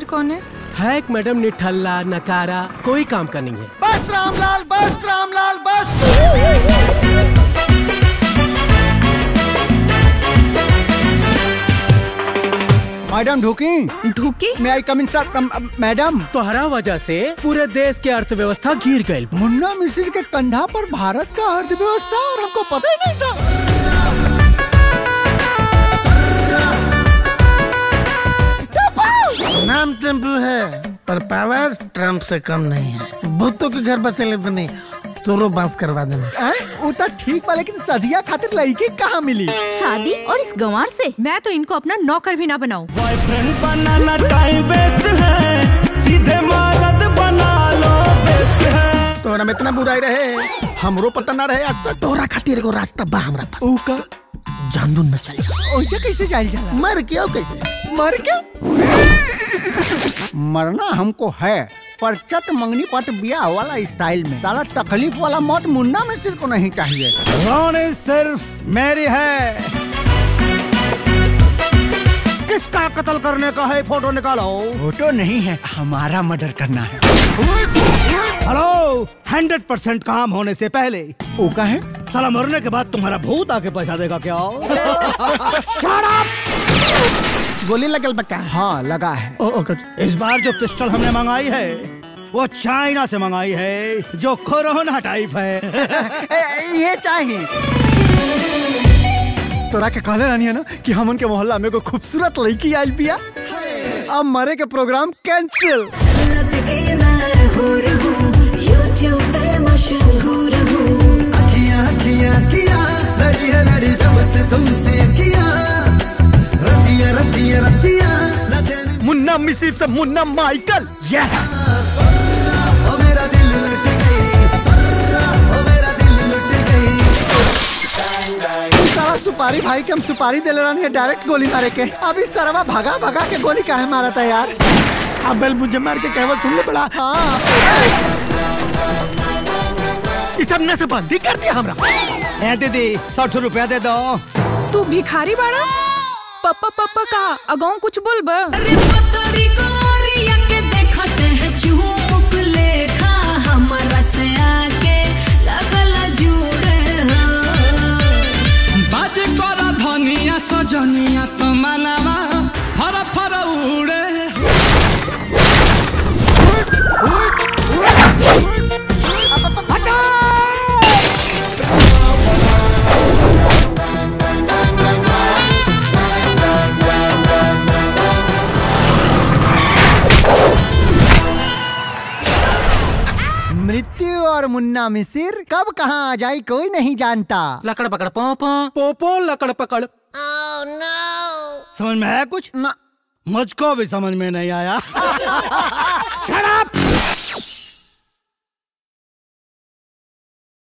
आखिर कौन है? एक मैडम निठल्ला नकारा, कोई काम का नहीं है। बस रामलाल, बस रामलाल, बस। मैडम ढूकी? मैं आई कम इन सर? मैडम, तोहरा वजह से पूरे देश की अर्थव्यवस्था गिर गई। मुन्ना मिसिर के कंधा पर भारत का अर्थव्यवस्था, और हमको पता ही नहीं था। नाम टेम्पू है पर पावर ट्रम्प से कम नहीं है। भूतों के घर बसेले बने तोरो बांस करवा देना। वो तो ठीक बा, लेकिन सदिया खातिर लड़की कहाँ मिली? शादी और इस गंवार से? मैं तो इनको अपना नौकर भी ना बनाऊं। बॉयफ्रेंड बनाना टाइम वेस्ट है, सीधे मर्द बना लो बेस्ट है। तोरा में इतना बुराई रहे हमरो पता ना रहे आज तक। तोरा खातिर एगो रास्ता बा हमरा पास। ओ का जानदून में चल जा। ओइसे कैसे जाइल जाला? मर के कैसे? मर के? मरना हमको है, पर चट मंगनी पट बिया वाला स्टाइल में। साला तकलीफ वाला मौत मुन्ना मिसिर को नहीं चाहिए। रोने सिर्फ मेरी है। किसका कत्ल करने का है? फोटो निकालो। फोटो नहीं है, हमारा मर्डर करना है। हेलो, 100% काम होने से पहले ओ का है? साला मरने के बाद तुम्हारा भूत आके पैसा देगा क्या? Shut up! गोली लगल बक्का? हाँ लगा है। इस बार जो पिस्टल हमने मंगाई है वो चाइना से मंगाई है, जो कोरोना टाइप है। ये चाहिए। तोरा के कहले रहनी है ना कि हमन के मोहल्ला में कोई खूबसूरत लड़की आइल बिया। अब मरे के प्रोग्राम कैंसिल। मुन्ना मिसिर से मुन्ना माइकल। यस। सारा सुपारी भाई के हम सुपारी दे ले रहे हैं डायरेक्ट गोली मारे के। अभी सरवा भगा भगा के गोली काहे मारा था यार? अब बेल मुझे मार के कहवा सुन ले बड़ा। हाँ इस सब ने से बंदी कर दिया हमरा। ए दीदी 60 रुपया दे दो। तू भिखारी बाड़ा? पप्पा पप्पा का अगाऊ कुछ बोल बा। अरे पतरी कोरिया के देखते हैं चूक लेखा हमारा से आके लगला जुड़े हो। बाज करा धनिया सजनिया तो मनवा फर फर उड़े। मृत्यु और मुन्ना मिसिर कब कहाँ आ जाए कोई नहीं जानता। लकड़ पकड़ पोपो लकड़ पकड़। समझ में आया कुछ? ना। मुझको भी समझ में नहीं आया। Shut up!